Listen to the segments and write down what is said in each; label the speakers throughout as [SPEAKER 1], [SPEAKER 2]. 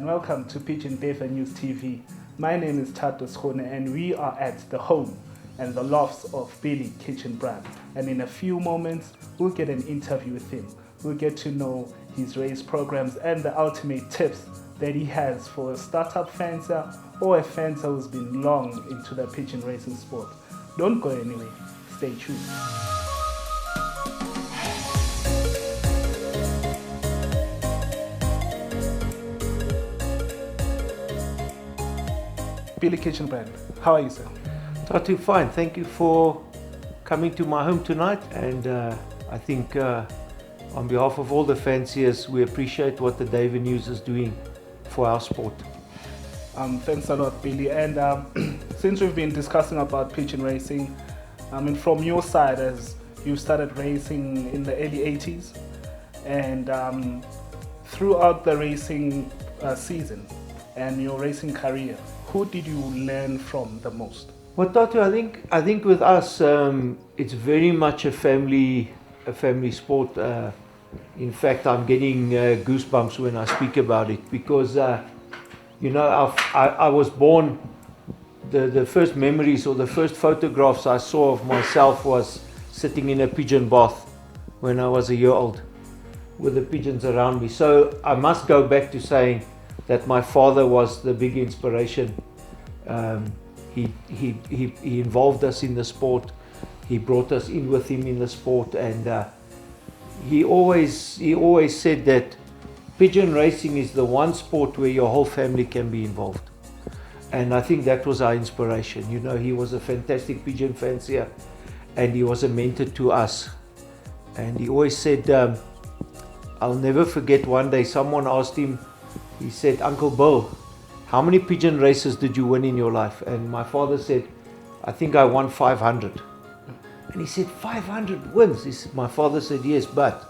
[SPEAKER 1] and welcome to Pigeon Duiwe News TV. My name is Tato Schone and we are at the home and the lofts of Billy Kitchenbrand. And in a few moments, we'll get an interview with him. We'll get to know his race programs and the ultimate tips that he has for a startup fancier or a fancier who's been long into the pigeon racing sport. Don't go anywhere. Stay tuned. Billy Kitchenbrand, how are you, sir?
[SPEAKER 2] Not too fine. Thank you for coming to my home tonight. And I think on behalf of all the fanciers, we appreciate what the Duiwe News is doing for our sport.
[SPEAKER 1] Thanks a lot, Billy. And since we've been discussing about pigeon racing, I mean, from your side, as you started racing in the early 80s, and throughout the racing season and your racing career, who did you learn from the most?
[SPEAKER 2] Well, Tatu, I think with us, it's very much a family sport. In fact, I'm getting goosebumps when I speak about it because, you know, I was born. The first memories or the first photographs I saw of myself was sitting in a pigeon bath when I was a year old, with the pigeons around me. So I must go back to saying that my father was the big inspiration. He involved us in the sport. He brought us in with him in the sport, and he always said that pigeon racing is the one sport where your whole family can be involved. And I think that was our inspiration. You know, he was a fantastic pigeon fancier, and he was a mentor to us. And he always said, I'll never forget one day someone asked him, he said, "Uncle Bill, how many pigeon races did you win in your life?" And my father said, "I think I won 500. And he said, 500 wins? My father said, "Yes, but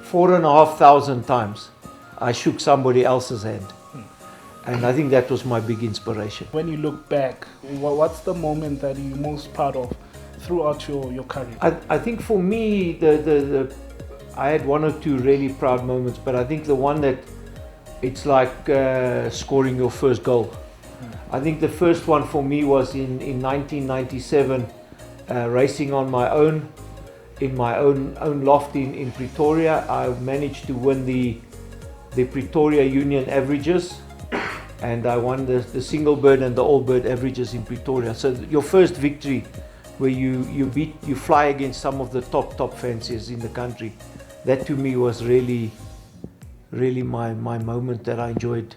[SPEAKER 2] 4,500 times I shook somebody else's hand." And I think that was my big inspiration.
[SPEAKER 1] When you look back, what's the moment that you're most proud of throughout your career?
[SPEAKER 2] I think for me, I had one or two really proud moments, but I think the one that it's like scoring your first goal. I think the first one for me was in 1997, racing on my own, in my own loft in Pretoria. I managed to win the Pretoria Union averages, and I won the single bird and the all bird averages in Pretoria. So your first victory where you fly against some of the top fanciers in the country, that to me was really my moment that I enjoyed,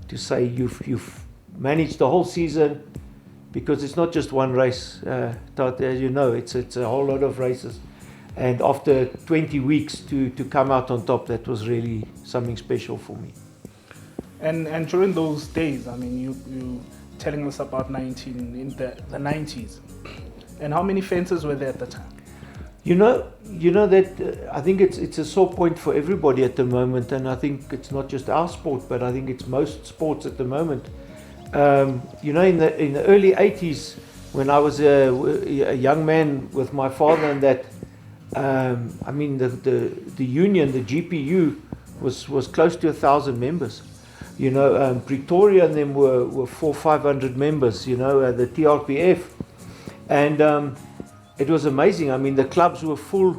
[SPEAKER 2] to say you've managed the whole season, because it's not just one race, as you know, it's a whole lot of races, and after 20 weeks to come out on top, that was really something special for me.
[SPEAKER 1] And during those days, I mean, you telling us about in the 90s, and how many fences were there at the time?
[SPEAKER 2] You know that I think it's a sore point for everybody at the moment, and I think it's not just our sport, but I think it's most sports at the moment. You know, in the early 80s, when I was a young man with my father, and that I mean the union, the GPU, was close to 1,000 members. You know, Pretoria and them were 400-500 members. You know, the TRPF, and it was amazing. I mean, the clubs were full,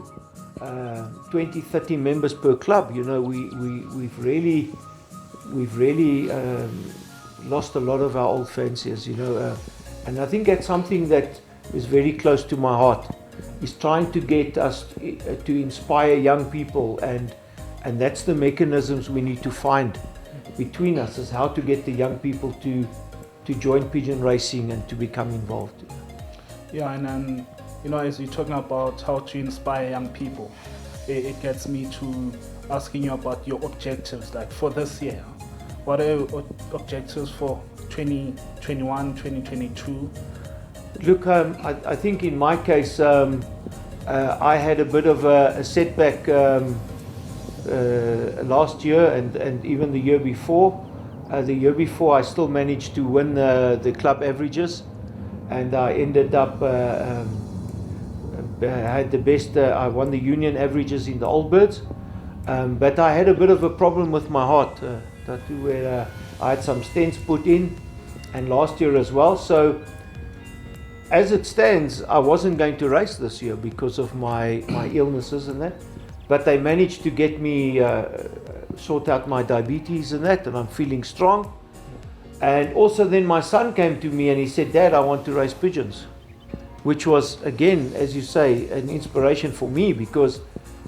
[SPEAKER 2] 20-30 members per club. You know, we've really lost a lot of our old fanciers. You know, and I think that's something that is very close to my heart. Is trying to get us to inspire young people, and that's the mechanisms we need to find between us, is how to get the young people to join pigeon racing and to become involved.
[SPEAKER 1] Yeah, and you know, as you're talking about how to inspire young people, it gets me to asking you about your objectives, like for this year. What are your objectives for 2021, 2022?
[SPEAKER 2] Look, I think in my case, I had a bit of a setback last year and even the year before. The year before, I still managed to win the club averages, and I ended up had the best. I won the union averages in the old birds, but I had a bit of a problem with my heart. Tatu, where I had some stents put in, and last year as well. So as it stands, I wasn't going to race this year because of my illnesses and that, but they managed to get me sort out my diabetes and that, and I'm feeling strong. And also then my son came to me and he said, "Dad, I want to race pigeons," which was, again, as you say, an inspiration for me, because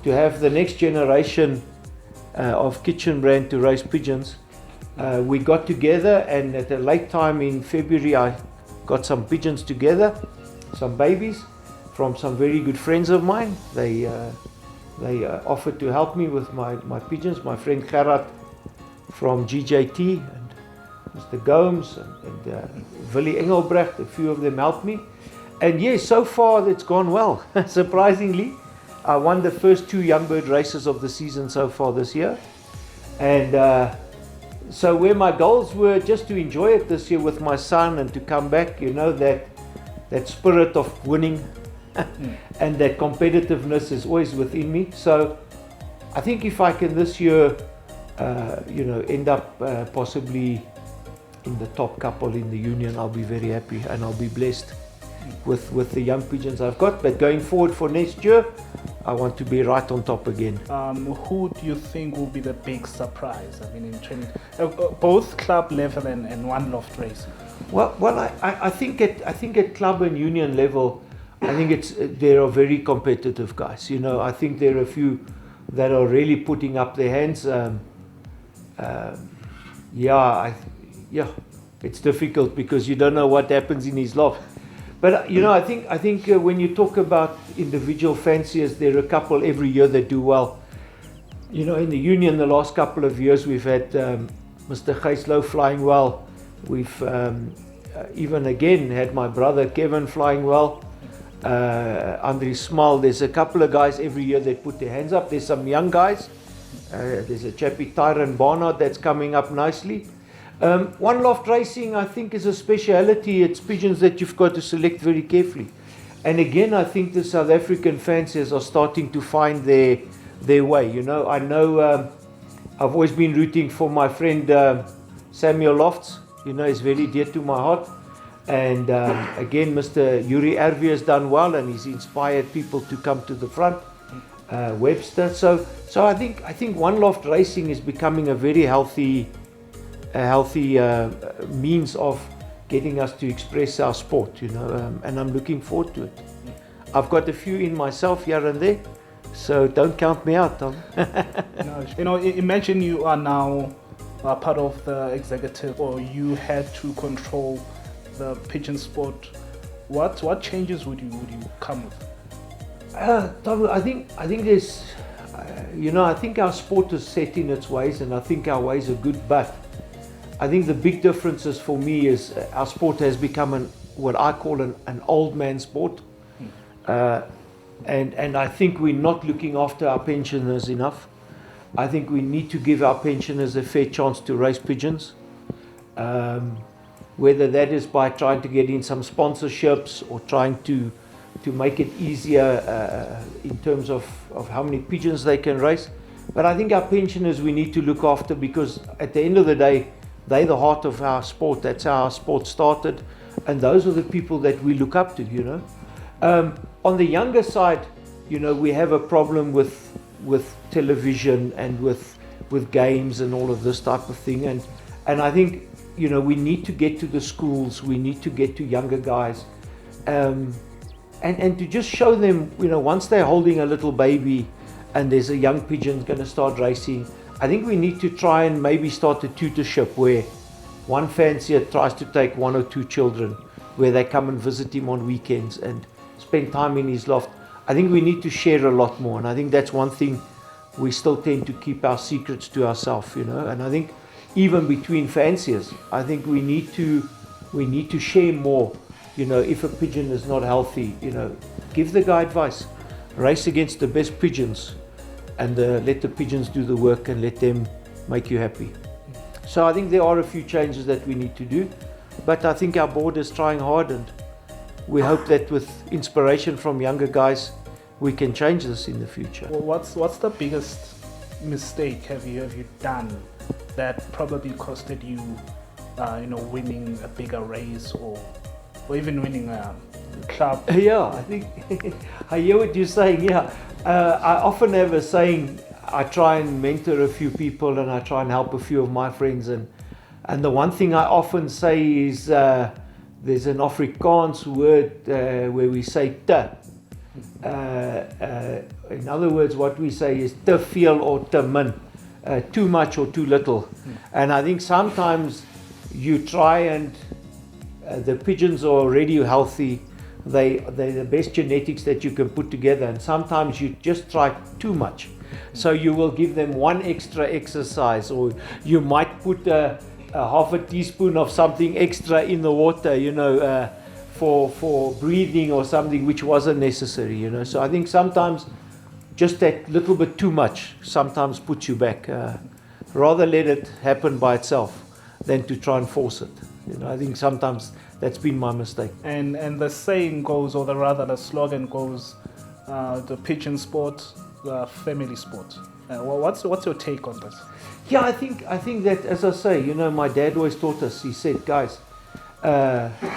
[SPEAKER 2] to have the next generation of Kitchenbrand to race pigeons, we got together, and at a late time in February I got some pigeons together, some babies from some very good friends of mine. They offered to help me with my pigeons, my friend Gerard from GJT, and Mr. Gomes and Willie Engelbrecht, a few of them helped me. And yes, so far it's gone well. Surprisingly, I won the first 2 young bird races of the season so far this year. And so where my goals were just to enjoy it this year with my son and to come back, you know, that spirit of winning and that competitiveness is always within me. So I think if I can this year, end up possibly in the top couple in the union, I'll be very happy, and I'll be blessed with the young pigeons I've got. But going forward for next year, I want to be right on top again.
[SPEAKER 1] Who do you think will be the big surprise? I mean, in training, both club level and one loft racing.
[SPEAKER 2] Well, I think at club and union level, I think there are very competitive guys. You know, I think there are a few that are really putting up their hands. It's difficult because you don't know what happens in his loft. But you know, I think when you talk about individual fanciers, there are a couple every year that do well. You know, in the union, the last couple of years, we've had Mr. Gijslo flying well. We've even again had my brother Kevin flying well. Andre Small. There's a couple of guys every year that put their hands up. There's some young guys. There's a chappie Tyron Barnard that's coming up nicely. One loft racing, I think, is a speciality. It's pigeons that you've got to select very carefully. And again, I think the South African fanciers are starting to find their way. You know, I know I've always been rooting for my friend Samuel Lofts. You know, he's very dear to my heart. And again, Mr. Yuri Arvi has done well, and he's inspired people to come to the front. Webster. So I think one loft racing is becoming a very healthy means of getting us to express our sport, you know, and I'm looking forward to it. I've got a few in myself here and there, so don't count me out, Tom.
[SPEAKER 1] No, you know, imagine you are now part of the executive, or you had to control the pigeon sport. What changes would you come with?
[SPEAKER 2] Tom, I think there's, I think our sport is set in its ways, and I think our ways are good, but I think the big differences for me is our sport has become what I call an old man sport. And I think we're not looking after our pensioners enough. I think we need to give our pensioners a fair chance to raise pigeons. Whether that is by trying to get in some sponsorships or trying to make it easier in terms of how many pigeons they can raise. But I think our pensioners we need to look after, because at the end of the day, they're the heart of our sport. That's how our sport started, and those are the people that we look up to, you know. On the younger side, you know, we have a problem with television and with games and all of this type of thing, and I think, you know, we need to get to the schools, we need to get to younger guys, and to just show them, you know, once they're holding a little baby and there's a young pigeon going to start racing, I think we need to try and maybe start a tutorship where one fancier tries to take 1 or 2 children, where they come and visit him on weekends and spend time in his loft. I think we need to share a lot more, and I think that's one thing we still tend to keep our secrets to ourselves, you know. And I think even between fanciers, I think we need to share more. You know, if a pigeon is not healthy, you know, give the guy advice, race against the best pigeons, and let the pigeons do the work and let them make you happy. So I think there are a few changes that we need to do, but I think our board is trying hard, and we hope that with inspiration from younger guys, we can change this in the future.
[SPEAKER 1] Well, what's the biggest mistake have you done that probably costed you, winning a bigger race or even winning a club?
[SPEAKER 2] Yeah, I think I hear what you're saying. Yeah, I often have a saying. I try and mentor a few people, and I try and help a few of my friends. And the one thing I often say is there's an Afrikaans word where we say te. In other words, what we say is te veel or te min, too much or too little. And I think sometimes you try and the pigeons are already healthy. They're the best genetics that you can put together, and sometimes you just try too much. So you will give them one extra exercise, or you might put a half a teaspoon of something extra in the water, for breathing or something which wasn't necessary, So I think sometimes just that little bit too much sometimes puts you back. Rather let it happen by itself than to try and force it. I think sometimes that's been my mistake.
[SPEAKER 1] And the saying goes, or rather the slogan goes, the pigeon sport, the family sport. What's your take on this?
[SPEAKER 2] Yeah, I think that, as I say, my dad always taught us. He said, guys,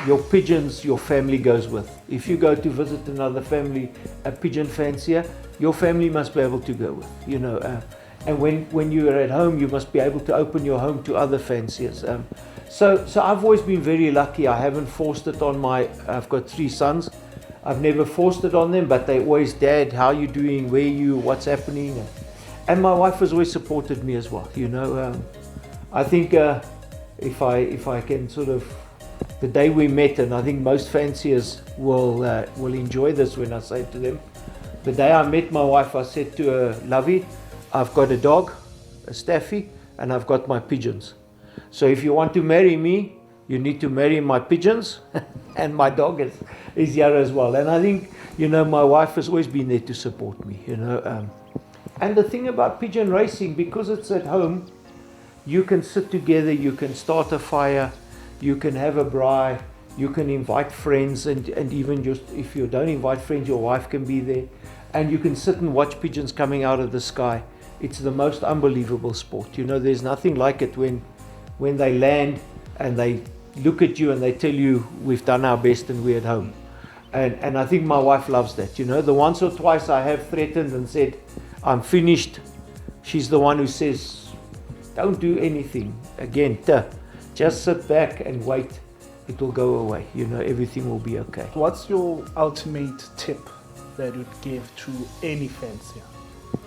[SPEAKER 2] your pigeons, your family goes with. If you go to visit another family, a pigeon fancier, your family must be able to go with. And when you are at home, you must be able to open your home to other fanciers. So I've always been very lucky. I haven't forced it on I've got 3 sons. I've never forced it on them, but they always, Dad, how are you doing? Where are you? What's happening? And my wife has always supported me as well. I think if I can sort of, the day we met, and I think most fanciers will enjoy this when I say to them, the day I met my wife, I said to her, Lovey, I've got a dog, a staffy, and I've got my pigeons. So if you want to marry me, you need to marry my pigeons, and my dog is here as well. And I think, my wife has always been there to support me, And the thing about pigeon racing, because it's at home, you can sit together, you can start a fire, you can have a braai, you can invite friends, and even just if you don't invite friends, your wife can be there, and you can sit and watch pigeons coming out of the sky. It's the most unbelievable sport. There's nothing like it when they land and they look at you and they tell you, we've done our best and we're at home. And I think my wife loves that. The once or twice I have threatened and said, I'm finished, she's the one who says, don't do anything. Again, just sit back and wait. It will go away. Everything will be okay. What's
[SPEAKER 1] your ultimate tip that you'd give to any fancier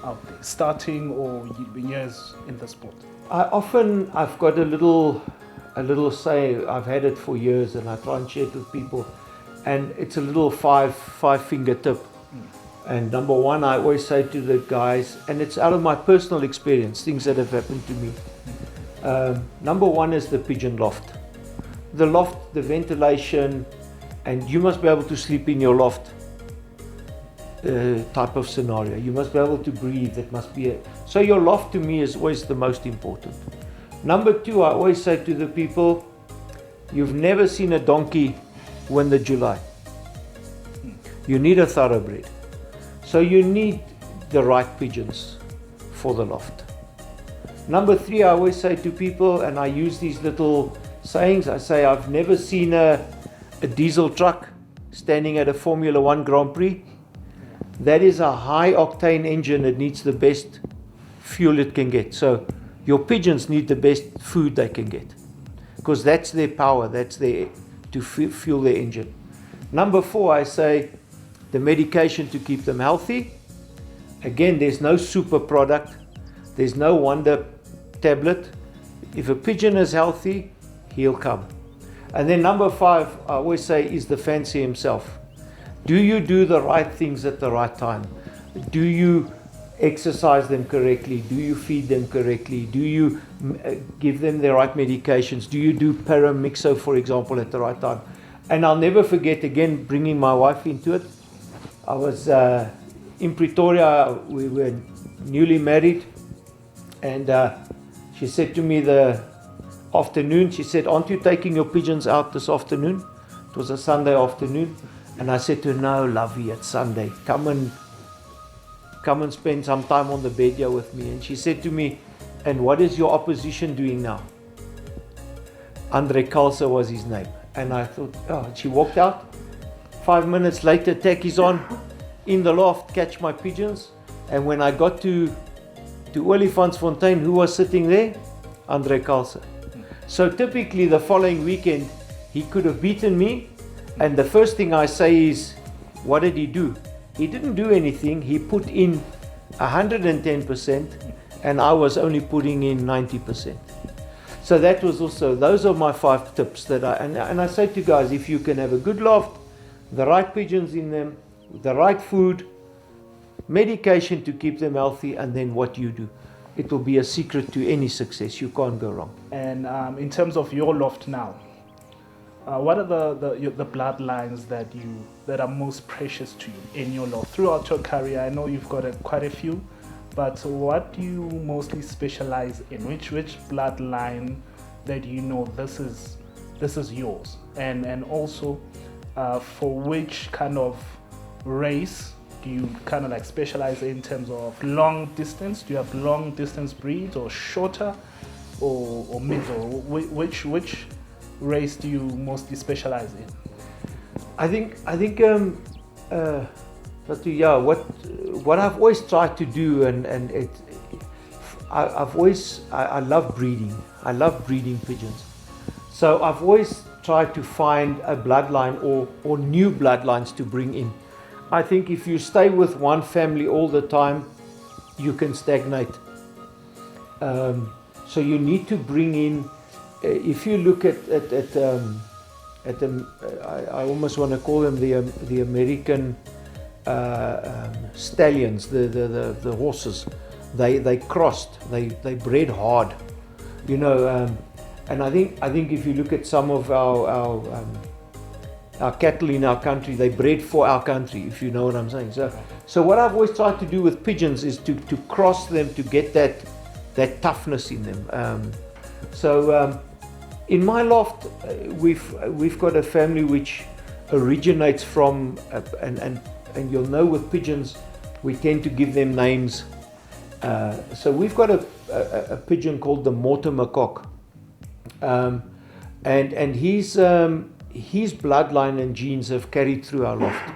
[SPEAKER 1] out there, starting or years in the sport?
[SPEAKER 2] I've got a little say. I've had it for years, and I try and share it with people. And it's a little five-finger tip. And number one, I always say to the guys, and it's out of my personal experience, things that have happened to me. Number one is the pigeon loft. The loft, the ventilation, and you must be able to sleep in your loft type of scenario. You must be able to breathe. It must be so your loft to me is always the most important. Number two, I always say to the people, you've never seen a donkey win the July. You need a thoroughbred. So you need the right pigeons for the loft. Number three, I always say to people, and I use these little sayings, I say, I've never seen a diesel truck standing at a Formula 1 Grand Prix. That is a high octane engine. It needs the best fuel it can get. So your pigeons need the best food they can get, because that's their power, that's their to fuel their engine. Number four, I say the medication to keep them healthy. Again, there's no super product, there's no wonder tablet. If a pigeon is healthy, he'll come. And then number five, I always say, is the fancier himself. Do you do the right things at the right time? Do you exercise them correctly? Do you feed them correctly? Do you give them the right medications? Do you do paramixo, for example, at the right time? And I'll never forget, again, bringing my wife into it. I was in Pretoria, we were newly married, and she said to me the afternoon, she said, aren't you taking your pigeons out this afternoon? It was a Sunday afternoon. And I said to her, no, lovey, it's Sunday. Come and spend some time on the bed here with me. And she said to me, and what is your opposition doing now? Andre Kalse was his name. And I thought, oh, she walked out. 5 minutes later, tack is on, in the loft, catch my pigeons. And when I got to Olifantsfontein, who was sitting there? Andre Kalse. So typically the following weekend, he could have beaten me. And the first thing I say is, what did he do? He didn't do anything. He put in 110%, and I was only putting in 90%. So that was also, those are my 5 tips that and I say to guys, if you can have a good loft, the right pigeons in them, the right food, medication to keep them healthy, and then what you do. It will be a secret to any success. You can't go wrong.
[SPEAKER 1] And in terms of your loft now, what are the bloodlines that are most precious to you in your loft throughout your career? I know you've got quite a few, but what do you mostly specialize in? Which bloodline that you know this is yours, and also for which kind of race do you kind of like specialize in terms of long distance? Do you have long distance breeds, or shorter, or middle? Which race do you mostly specialize in?
[SPEAKER 2] I think what I've always tried to do, I love breeding. I love breeding pigeons. So I've always tried to find a bloodline or new bloodlines to bring in. I think if you stay with one family all the time, you can stagnate. So you need to bring in. If you look at I almost want to call them the American stallions, the horses. They crossed. They bred hard, you know. And I think if you look at some of our cattle in our country, they bred for our country, if you know what I'm saying. So what I've always tried to do with pigeons is to cross them, to get that toughness in them. In my loft, we've got a family which originates from, and you'll know with pigeons, we tend to give them names. So we've got a pigeon called the Mortimer cock, and his bloodline and genes have carried through our loft.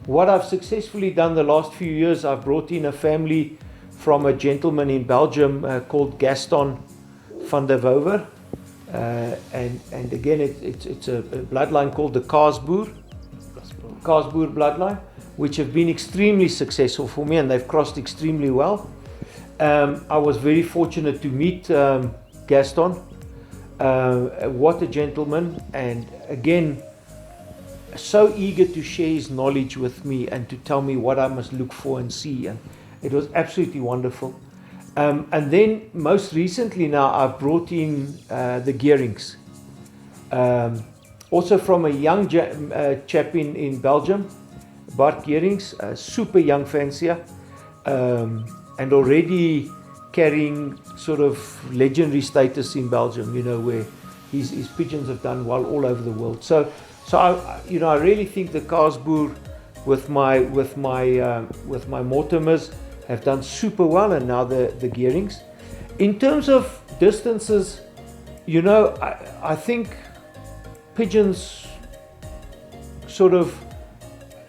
[SPEAKER 2] What I've successfully done the last few years, I've brought in a family from a gentleman in Belgium called Gaston van der Wouwer. And again, it's a bloodline called the Kaasboer bloodline, which have been extremely successful for me, and they've crossed extremely well. I was very fortunate to meet Gaston. What a gentleman, and again, so eager to share his knowledge with me and to tell me what I must look for and see, and it was absolutely wonderful. And then most recently now I've brought in the Gearings, also from a young chap in Belgium, Bart Gearings, a super young fancier, and already carrying sort of legendary status in Belgium, you know, where his pigeons have done well all over the world. So I really think the Kaasboer with my Mortimers have done super well, and now the Gearings. In terms of distances, you know, I think pigeons sort of,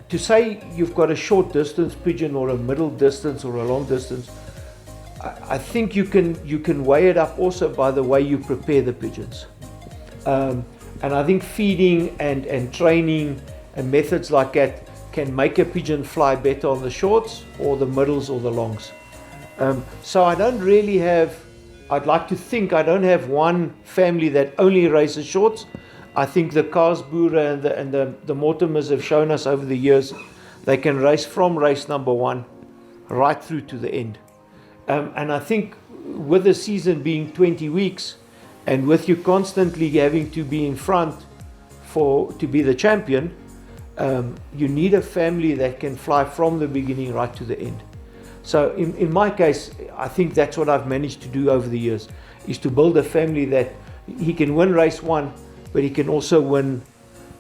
[SPEAKER 2] to say you've got a short distance pigeon or a middle distance or a long distance, I think you can weigh it up also by the way you prepare the pigeons. And I think feeding and training and methods like that can make a pigeon fly better on the shorts or the middles or the longs. So I don't really have, I'd like to think I don't have one family that only races shorts. I think the Kaasboer and the Mortimers have shown us over the years they can race from race number 1 right through to the end. And I think with the season being 20 weeks and with you constantly having to be in front to be the champion, you need a family that can fly from the beginning right to the end. So in my case, I think that's what I've managed to do over the years, is to build a family that he can win race 1, but he can also win,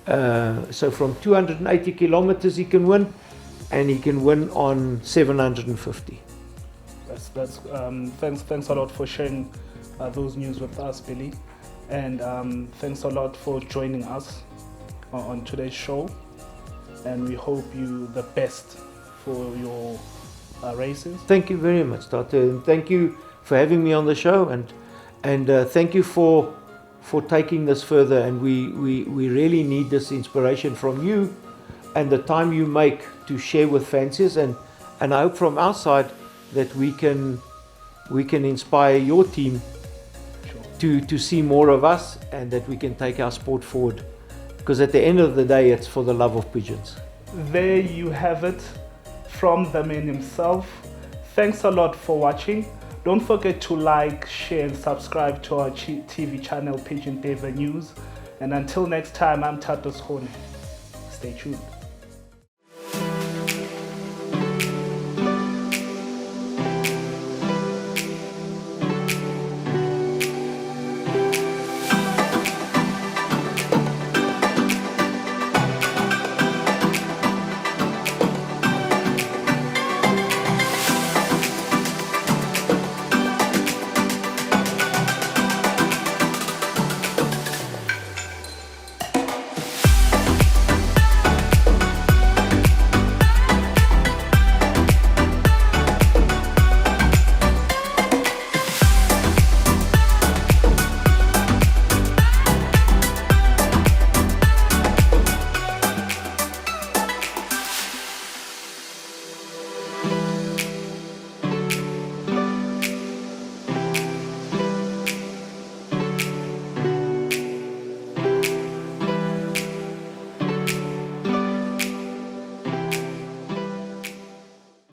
[SPEAKER 2] so from 280 kilometers he can win, and he can win on 750.
[SPEAKER 1] Thanks a lot for sharing those news with us, Billy, and thanks a lot for joining us on today's show. And we hope you the best for your races.
[SPEAKER 2] Thank you very much, Tata, and thank you for having me on the show, and thank you for taking this further. And we really need this inspiration from you and the time you make to share with fanciers, and I hope from our side that we can inspire your team to see more of us, and that we can take our sport forward, because at the end of the day it's for the love of pigeons.
[SPEAKER 1] There you have it from the man himself. Thanks a lot for watching. Don't forget to like, share and subscribe to our TV channel, Pigeon Duiwe News. And until next time, I'm Tato Schone. Stay tuned.